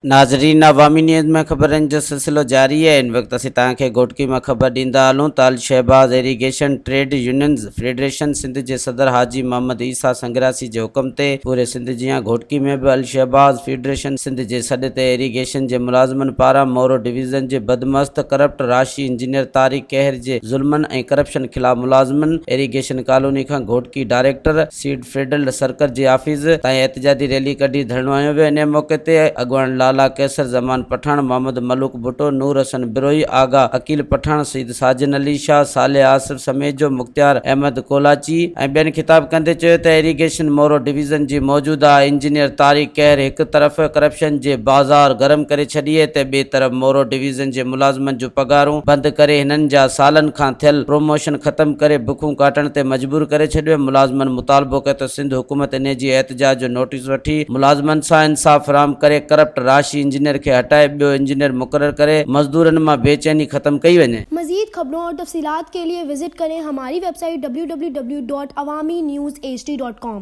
नाज़रीन, अवामी न्यूज़ में ख़बरनि जो सिलसिलो जारी है। इन वक्त असीं तव्हांखे घोटकी में ख़बर ॾींदा हलूं त Alshahbaz irrigation trade unions federation Sindh जे सदर हाजी محمد عيسى سنگراسي जे हुकम ते पूरे सिंध जियां घोटकी में बि الشھباز فيڊريشن सिंध जे सॾ ते ايريگيشن जे मुलाज़िमनि पारां मोरो डिवीज़न जे बदमस्त करप्ट राशि इंजीनियर तारिक कहर जे ज़ुल्मनि ऐं करप्शन ख़िलाफ़ मुलाज़िमनि ايريگيشن कॉलोनी खां Ghotki director seed federal circle जे ऑफिस ताईं एहतजाजी रैली कढी धरणो हयो वियो। इन मौके ते अॻवान लाला कैसर जमान पठान, मोहम्मद मलूक भुट्टो, नूर हसन बिरोई, आगा अकील पठान, सईद साजिन अली शाह, साले आसिफ समेत जो मुख्तियार अहमद कोलाची ऐं ॿियनि खिताब कंदे चयो त एरीगेशन मोरो डिवीज़न जी मौजूदा इंजीनियर तारिक कहर हिकु तरफ़ करप्शन जे बाज़ार गरम करे छॾी आहे त ॿिए तरफ़ मोरो डिवीज़न जे मुलाज़िमनि जूं पगारूं बंदि करे हिननि जा सालनि खां थियल प्रमोशन ख़त्म करे बुखूं काटण ते मजबूर करे छॾियो। मुलाज़िमनि मुतालबो कयो त सिंध हुकूमत इन जी एहतजाज जो नोटिस वठी मुलाज़िमनि सां इंसाफ़ फराहम करे करप्ट राशि इंजीनियर खे हटाए ॿियो इंजीनियर मुक़रर करे मजदूरनि मां बेचैनी ख़त्म कई वञे। मज़ीद खबरों और तफसीलात के लिए विजिट करें हमारी वेबसाइट www.awamiNewsHD.com।